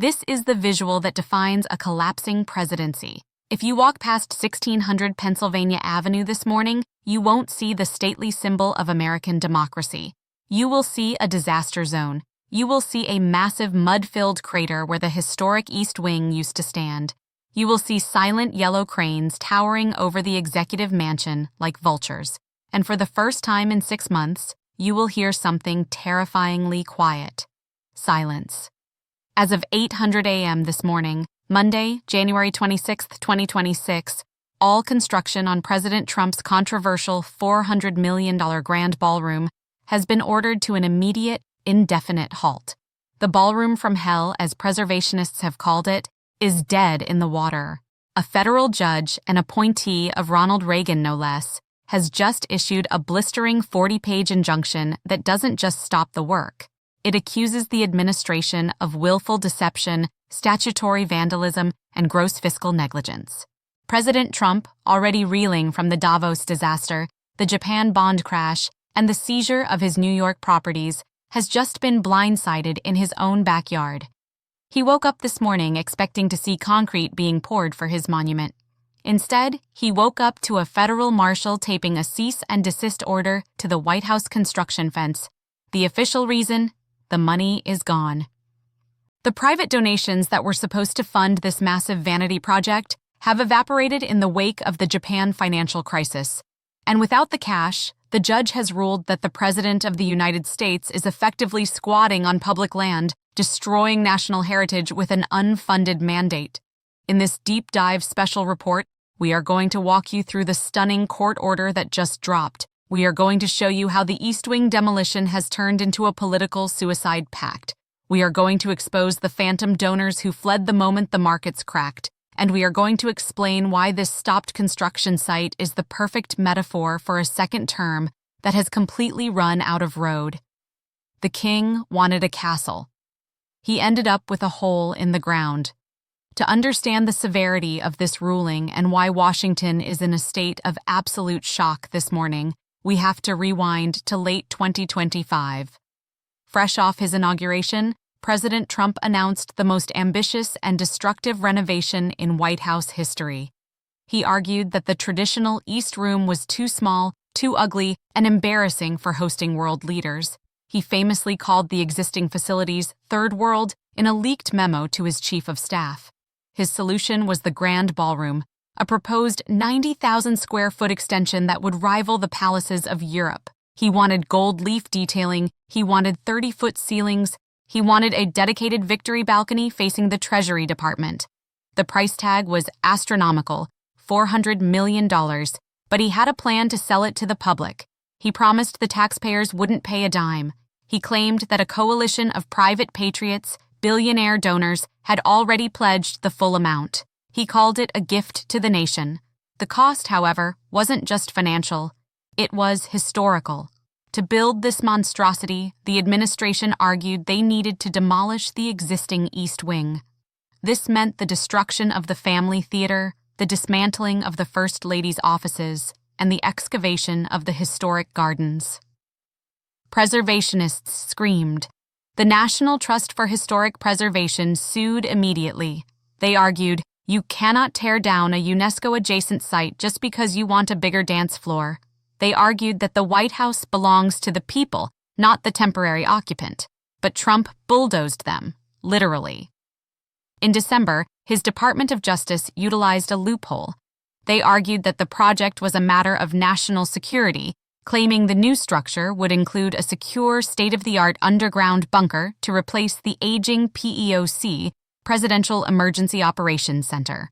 This is the visual that defines a collapsing presidency. If you walk past 1600 Pennsylvania Avenue this morning, you won't see the stately symbol of American democracy. You will see a disaster zone. You will see a massive mud-filled crater where the historic East Wing used to stand. You will see silent yellow cranes towering over the executive mansion like vultures. And for the first time in 6 months, you will hear something terrifyingly quiet. Silence. As of 8:00 a.m. this morning, Monday, January 26, 2026, all construction on President Trump's controversial $400 million grand ballroom has been ordered to an immediate, indefinite halt. The ballroom from hell, as preservationists have called it, is dead in the water. A federal judge, an appointee of Ronald Reagan no less, has just issued a blistering 40-page injunction that doesn't just stop the work. It accuses the administration of willful deception, statutory vandalism, and gross fiscal negligence. President Trump, already reeling from the Davos disaster, the Japan bond crash, and the seizure of his New York properties, has just been blindsided in his own backyard. He woke up this morning expecting to see concrete being poured for his monument. Instead, he woke up to a federal marshal taping a cease and desist order to the White House construction fence. The official reason? The money is gone. The private donations that were supposed to fund this massive vanity project have evaporated in the wake of the Japan financial crisis. And without the cash, the judge has ruled that the President of the United States is effectively squatting on public land, destroying national heritage with an unfunded mandate. In this deep dive special report, we are going to walk you through the stunning court order that just dropped. We are going to show you how the East Wing demolition has turned into a political suicide pact. We are going to expose the phantom donors who fled the moment the markets cracked. And we are going to explain why this stopped construction site is the perfect metaphor for a second term that has completely run out of road. The king wanted a castle. He ended up with a hole in the ground. To understand the severity of this ruling and why Washington is in a state of absolute shock this morning, we have to rewind to late 2025. Fresh off his inauguration, President Trump announced the most ambitious and destructive renovation in White House history. He argued that the traditional East Room was too small, too ugly, and embarrassing for hosting world leaders. He famously called the existing facilities Third World in a leaked memo to his chief of staff. His solution was the Grand Ballroom, a proposed 90,000-square-foot extension that would rival the palaces of Europe. He wanted gold leaf detailing, he wanted 30-foot ceilings, he wanted a dedicated victory balcony facing the Treasury Department. The price tag was astronomical, $400 million, but he had a plan to sell it to the public. He promised the taxpayers wouldn't pay a dime. He claimed that a coalition of private patriots, billionaire donors, had already pledged the full amount. He called it a gift to the nation. The cost, however, wasn't just financial. It was historical. To build this monstrosity, the administration argued they needed to demolish the existing East Wing. This meant the destruction of the family theater, the dismantling of the First Lady's offices, and the excavation of the historic gardens. Preservationists screamed. The National Trust for Historic Preservation sued immediately. They argued, "You cannot tear down a UNESCO-adjacent site just because you want a bigger dance floor." They argued that the White House belongs to the people, not the temporary occupant. But Trump bulldozed them, literally. In December, his Department of Justice utilized a loophole. They argued that the project was a matter of national security, claiming the new structure would include a secure, state-of-the-art underground bunker to replace the aging PEOC, Presidential Emergency Operations Center.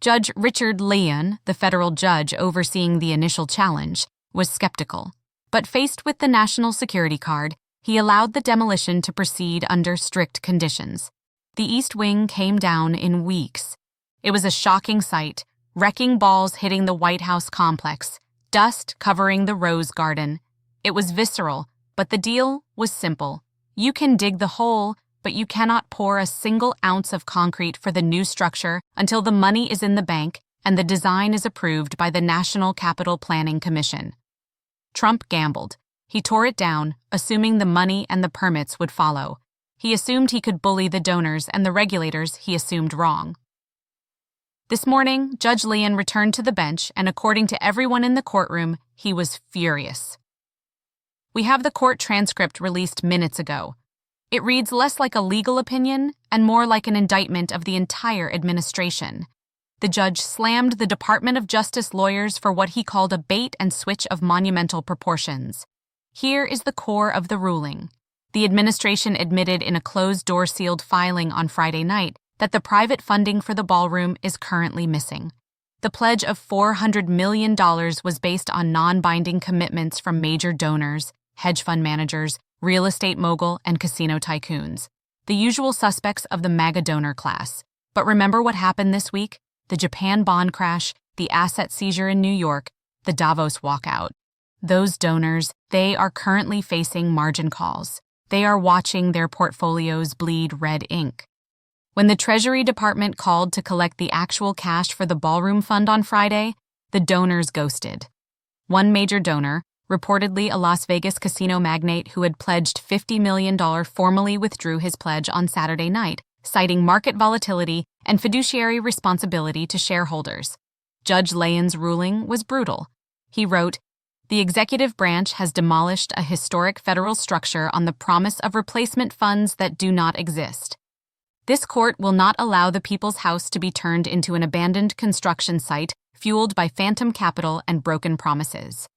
Judge Richard Leon, the federal judge overseeing the initial challenge, was skeptical. But faced with the national security card, he allowed the demolition to proceed under strict conditions. The East Wing came down in weeks. It was a shocking sight, wrecking balls hitting the White House complex, dust covering the Rose Garden. It was visceral, but the deal was simple. You can dig the hole, but you cannot pour a single ounce of concrete for the new structure until the money is in the bank and the design is approved by the National Capital Planning Commission. Trump gambled. He tore it down, assuming the money and the permits would follow. He assumed he could bully the donors and the regulators he assumed wrong. This morning, Judge Leon returned to the bench, and according to everyone in the courtroom, he was furious. We have the court transcript released minutes ago. It reads less like a legal opinion and more like an indictment of the entire administration. The judge slammed the Department of Justice lawyers for what he called a bait and switch of monumental proportions. Here is the core of the ruling. The administration admitted in a closed-door sealed filing on Friday night that the private funding for the ballroom is currently missing. The pledge of $400 million was based on non-binding commitments from major donors, hedge fund managers, real estate mogul, and casino tycoons, the usual suspects of the MAGA donor class. But remember what happened this week? The Japan bond crash, the asset seizure in New York, the Davos walkout. Those donors, they are currently facing margin calls. They are watching their portfolios bleed red ink. When the Treasury Department called to collect the actual cash for the ballroom fund on Friday, the donors ghosted. One major donor, reportedly a Las Vegas casino magnate who had pledged $50 million, formally withdrew his pledge on Saturday night, citing market volatility and fiduciary responsibility to shareholders. Judge Leon's ruling was brutal. He wrote, "The executive branch has demolished a historic federal structure on the promise of replacement funds that do not exist. This court will not allow the People's House to be turned into an abandoned construction site fueled by phantom capital and broken promises."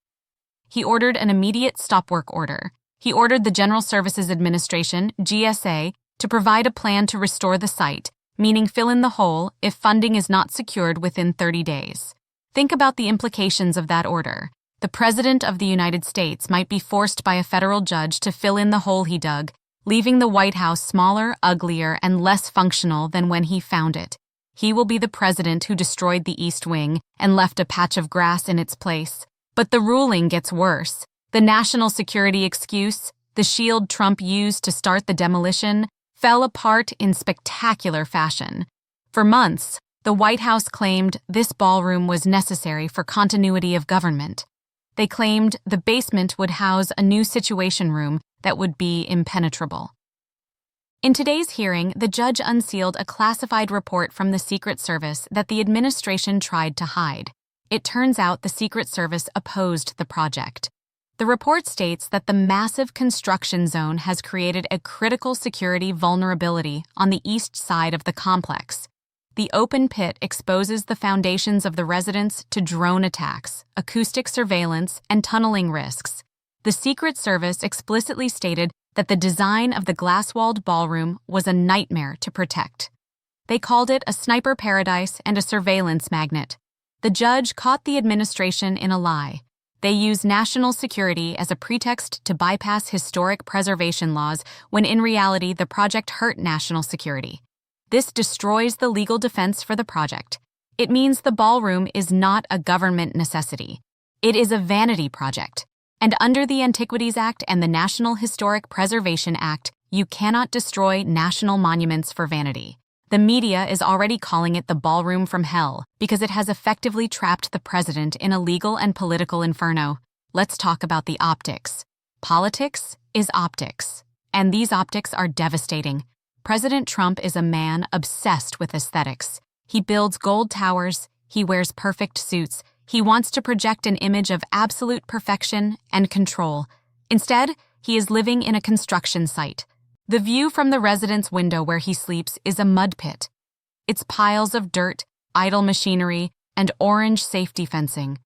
He ordered an immediate stop work order. He ordered the General Services Administration, GSA, to provide a plan to restore the site, meaning fill in the hole if funding is not secured within 30 days. Think about the implications of that order. The President of the United States might be forced by a federal judge to fill in the hole he dug, leaving the White House smaller, uglier, and less functional than when he found it. He will be the president who destroyed the East Wing and left a patch of grass in its place. But the ruling gets worse. The national security excuse, the shield Trump used to start the demolition, fell apart in spectacular fashion. For months, the White House claimed this ballroom was necessary for continuity of government. They claimed the basement would house a new Situation Room that would be impenetrable. In today's hearing, the judge unsealed a classified report from the Secret Service that the administration tried to hide. It turns out the Secret Service opposed the project. The report states that the massive construction zone has created a critical security vulnerability on the east side of the complex. The open pit exposes the foundations of the residents to drone attacks, acoustic surveillance, and tunneling risks. The Secret Service explicitly stated that the design of the glass-walled ballroom was a nightmare to protect. They called it a sniper paradise and a surveillance magnet. The judge caught the administration in a lie. They use national security as a pretext to bypass historic preservation laws when in reality the project hurt national security. This destroys the legal defense for the project. It means the ballroom is not a government necessity. It is a vanity project. And under the Antiquities Act and the National Historic Preservation Act, you cannot destroy national monuments for vanity. The media is already calling it the ballroom from hell because it has effectively trapped the president in a legal and political inferno. Let's talk about the optics. Politics is optics, and these optics are devastating. President Trump is a man obsessed with aesthetics. He builds gold towers, he wears perfect suits, he wants to project an image of absolute perfection and control. Instead, he is living in a construction site. The view from the residence window where he sleeps is a mud pit. It's piles of dirt, idle machinery, and orange safety fencing.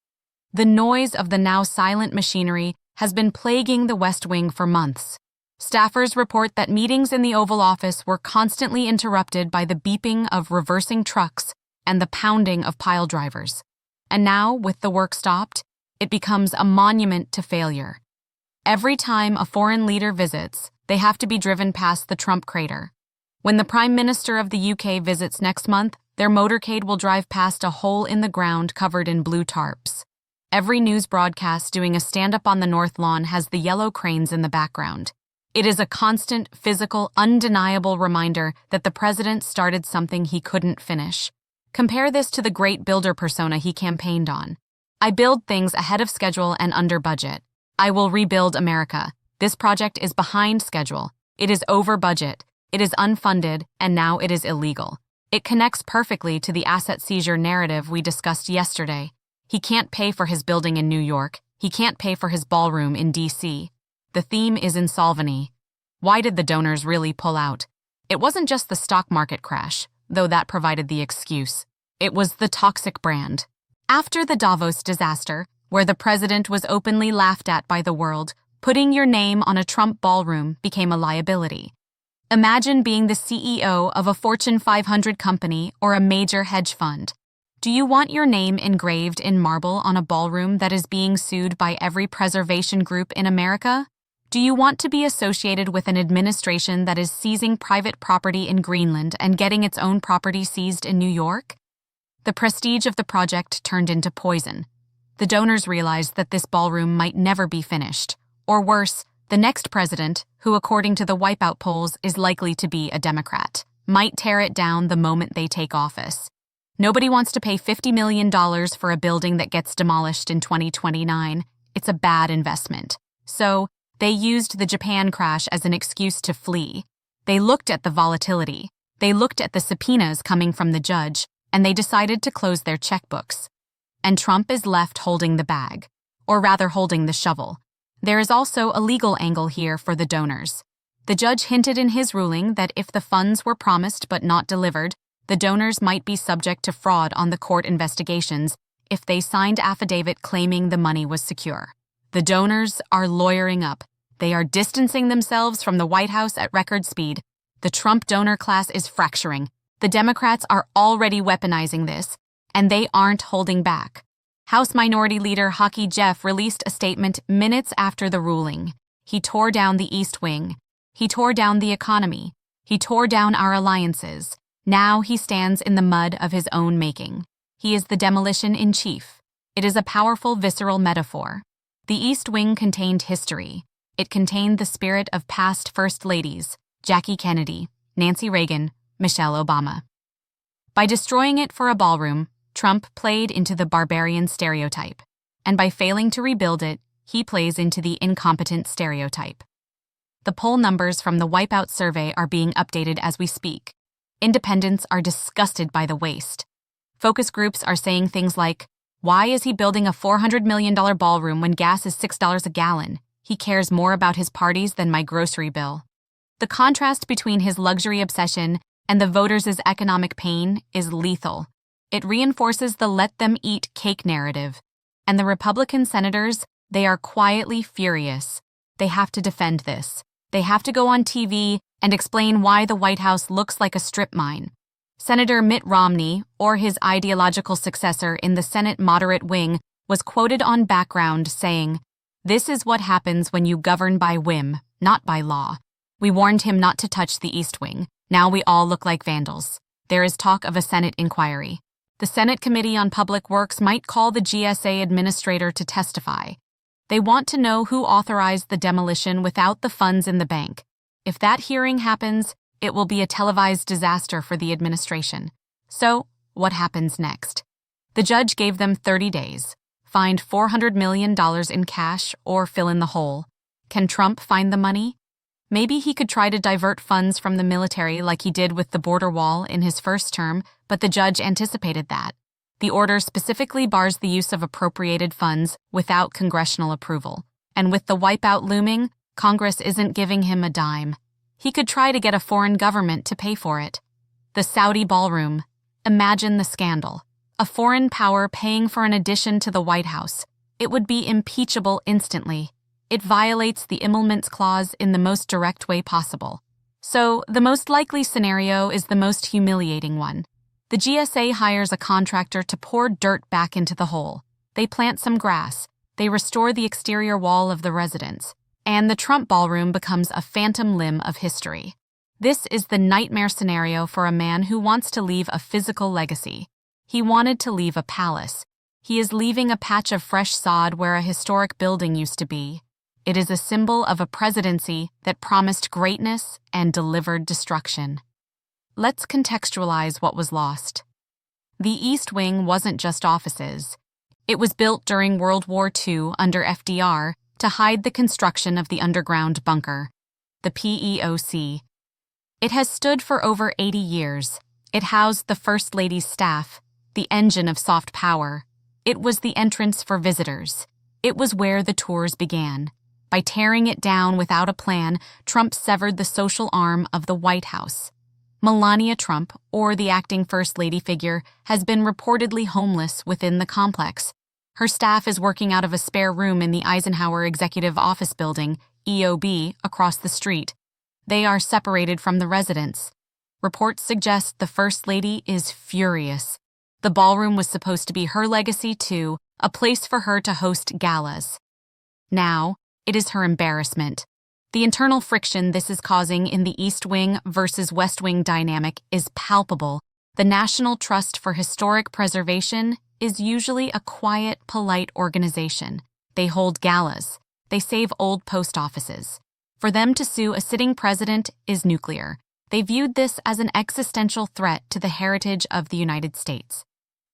The noise of the now silent machinery has been plaguing the West Wing for months. Staffers report that meetings in the Oval Office were constantly interrupted by the beeping of reversing trucks and the pounding of pile drivers. And now, with the work stopped, it becomes a monument to failure. Every time a foreign leader visits, they have to be driven past the Trump crater. When the Prime Minister of the UK visits next month, their motorcade will drive past a hole in the ground covered in blue tarps. Every news broadcast doing a stand-up on the North Lawn has the yellow cranes in the background. It is a constant, physical, undeniable reminder that the president started something he couldn't finish. Compare this to the great builder persona he campaigned on. I build things ahead of schedule and under budget. I will rebuild America. This project is behind schedule. It is over budget. It is unfunded, and now it is illegal. It connects perfectly to the asset seizure narrative we discussed yesterday. He can't pay for his building in New York. He can't pay for his ballroom in D.C. The theme is insolvency. Why did the donors really pull out? It wasn't just the stock market crash, though that provided the excuse. It was the toxic brand. After the Davos disaster, where the president was openly laughed at by the world, putting your name on a Trump ballroom became a liability. Imagine being the CEO of a Fortune 500 company or a major hedge fund. Do you want your name engraved in marble on a ballroom that is being sued by every preservation group in America? Do you want to be associated with an administration that is seizing private property in Greenland and getting its own property seized in New York? The prestige of the project turned into poison. The donors realized that this ballroom might never be finished. Or worse, the next president, who according to the wipeout polls is likely to be a Democrat, might tear it down the moment they take office. Nobody wants to pay $50 million for a building that gets demolished in 2029. It's a bad investment. So, they used the Japan crash as an excuse to flee. They looked at the volatility. They looked at the subpoenas coming from the judge, and they decided to close their checkbooks. And Trump is left holding the bag, or rather holding the shovel. There is also a legal angle here for the donors. The judge hinted in his ruling that if the funds were promised but not delivered, the donors might be subject to fraud on the court investigations if they signed affidavit claiming the money was secure. The donors are lawyering up. They are distancing themselves from the White House at record speed. The Trump donor class is fracturing. The Democrats are already weaponizing this, and they aren't holding back. House Minority Leader Hockey Jeff released a statement minutes after the ruling. He tore down the East Wing. He tore down the economy. He tore down our alliances. Now he stands in the mud of his own making. He is the demolition in chief. It is a powerful, visceral metaphor. The East Wing contained history. It contained the spirit of past First Ladies, Jackie Kennedy, Nancy Reagan, Michelle Obama. By destroying it for a ballroom, Trump played into the barbarian stereotype, and by failing to rebuild it, he plays into the incompetent stereotype. The poll numbers from the Wipeout survey are being updated as we speak. Independents are disgusted by the waste. Focus groups are saying things like, "Why is he building a $400 million ballroom when gas is $6 a gallon? He cares more about his parties than my grocery bill." The contrast between his luxury obsession and the voters' economic pain is lethal. It reinforces the let-them-eat-cake narrative. And the Republican senators, they are quietly furious. They have to defend this. They have to go on TV and explain why the White House looks like a strip mine. Senator Mitt Romney, or his ideological successor in the Senate moderate wing, was quoted on Background saying, "This is what happens when you govern by whim, not by law. We warned him not to touch the East Wing. Now we all look like vandals." There is talk of a Senate inquiry. The Senate Committee on Public Works might call the GSA administrator to testify. They want to know who authorized the demolition without the funds in the bank. If that hearing happens, it will be a televised disaster for the administration. So, what happens next? The judge gave them 30 days, fined $400 million in cash, or fill in the hole. Can Trump find the money? Maybe he could try to divert funds from the military like he did with the border wall in his first term, but the judge anticipated that. The order specifically bars the use of appropriated funds without congressional approval. And with the wipeout looming, Congress isn't giving him a dime. He could try to get a foreign government to pay for it. The Saudi ballroom. Imagine the scandal. A foreign power paying for an addition to the White House. It would be impeachable instantly. It violates the emoluments clause in the most direct way possible. So, the most likely scenario is the most humiliating one. The GSA hires a contractor to pour dirt back into the hole. They plant some grass. They restore the exterior wall of the residence. And the Trump ballroom becomes a phantom limb of history. This is the nightmare scenario for a man who wants to leave a physical legacy. He wanted to leave a palace. He is leaving a patch of fresh sod where a historic building used to be. It is a symbol of a presidency that promised greatness and delivered destruction. Let's contextualize what was lost. The East Wing wasn't just offices. It was built during World War II under FDR to hide the construction of the underground bunker, the PEOC. It has stood for over 80 years. It housed the First Lady's staff, the engine of soft power. It was the entrance for visitors. It was where the tours began. By tearing it down without a plan, Trump severed the social arm of the White House. Melania Trump, or the acting First Lady figure, has been reportedly homeless within the complex. Her staff is working out of a spare room in the Eisenhower Executive Office Building, EOB, across the street. They are separated from the residents. Reports suggest the First Lady is furious. The ballroom was supposed to be her legacy too, a place for her to host galas. Now, it is her embarrassment. The internal friction this is causing in the East Wing versus West Wing dynamic is palpable. The National Trust for Historic Preservation is usually a quiet, polite organization. They hold galas. They save old post offices. For them to sue a sitting president is nuclear. They viewed this as an existential threat to the heritage of the United States.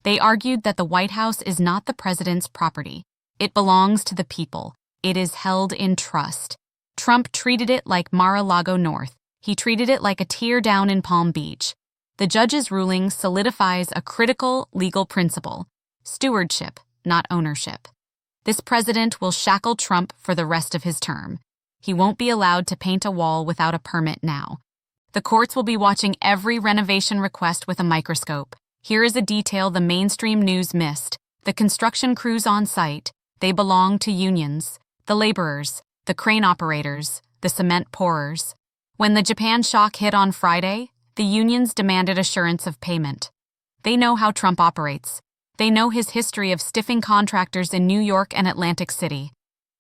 They argued that the White House is not the president's property. It belongs to the people. It is held in trust. Trump treated it like Mar-a-Lago North. He treated it like a tear down in Palm Beach. The judge's ruling solidifies a critical legal principle: stewardship, not ownership. This president will shackle Trump for the rest of his term. He won't be allowed to paint a wall without a permit now. The courts will be watching every renovation request with a microscope. Here is a detail the mainstream news missed. The construction crews on site, they belong to unions, the laborers, the crane operators, the cement pourers. When the Japan shock hit on Friday, the unions demanded assurance of payment. They know how Trump operates. They know his history of stiffing contractors in New York and Atlantic City.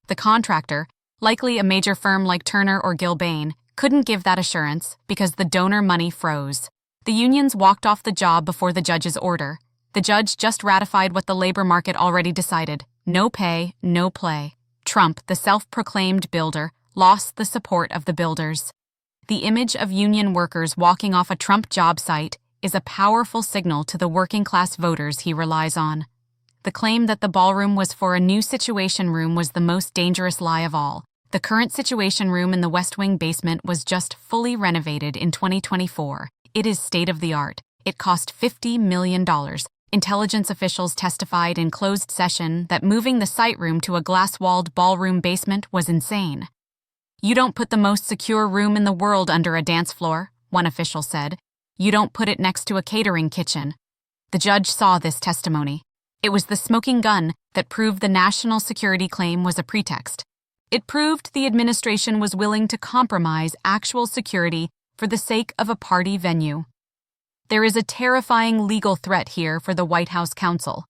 The contractor, likely a major firm like Turner or Gilbane, couldn't give that assurance because the donor money froze. The unions walked off the job before the judge's order. The judge just ratified what the labor market already decided: no pay, no play. Trump, the self-proclaimed builder, lost the support of the builders. The image of union workers walking off a Trump job site is a powerful signal to the working-class voters he relies on. The claim that the ballroom was for a new Situation Room was the most dangerous lie of all. The current Situation Room in the West Wing basement was just fully renovated in 2024. It is state-of-the-art. It cost $50 million. Intelligence officials testified in closed session that moving the site room to a glass-walled ballroom basement was insane. "You don't put the most secure room in the world under a dance floor," one official said. "You don't put it next to a catering kitchen." The judge saw this testimony. It was the smoking gun that proved the national security claim was a pretext. It proved the administration was willing to compromise actual security for the sake of a party venue. There is a terrifying legal threat here for the White House counsel.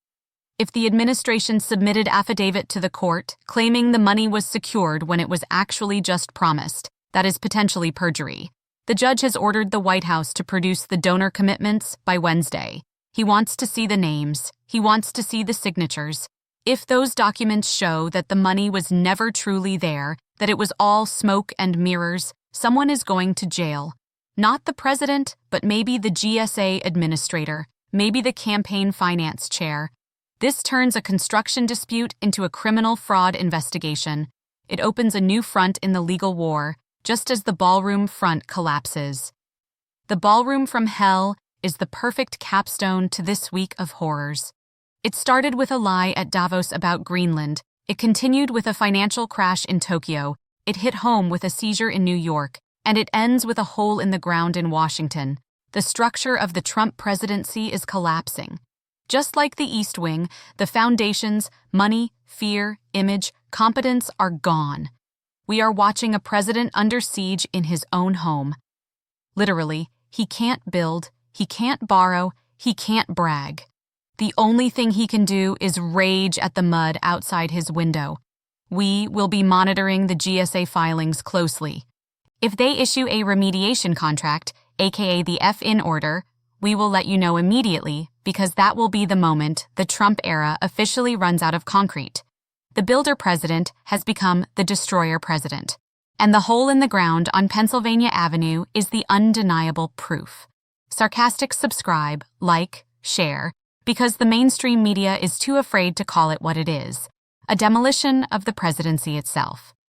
If the administration submitted affidavit to the court claiming the money was secured when it was actually just promised, that is potentially perjury. The judge has ordered the White House to produce the donor commitments by Wednesday. He wants to see the names. He wants to see the signatures. If those documents show that the money was never truly there, that it was all smoke and mirrors, someone is going to jail. Not the president, but maybe the GSA administrator, maybe the campaign finance chair. This turns a construction dispute into a criminal fraud investigation. It opens a new front in the legal war, just as the ballroom front collapses. The ballroom from hell is the perfect capstone to this week of horrors. It started with a lie at Davos about Greenland. It continued with a financial crash in Tokyo. It hit home with a seizure in New York. And it ends with a hole in the ground in Washington. The structure of the Trump presidency is collapsing. Just like the East Wing, the foundations, money, fear, image, competence are gone. We are watching a president under siege in his own home. Literally, he can't build, he can't borrow, he can't brag. The only thing he can do is rage at the mud outside his window. We will be monitoring the GSA filings closely. If they issue a remediation contract, aka the F-in order, we will let you know immediately because that will be the moment the Trump era officially runs out of concrete. The builder president has become the destroyer president, and the hole in the ground on Pennsylvania Avenue is the undeniable proof. Sarcastic subscribe, like, share, because the mainstream media is too afraid to call it what it is: a demolition of the presidency itself.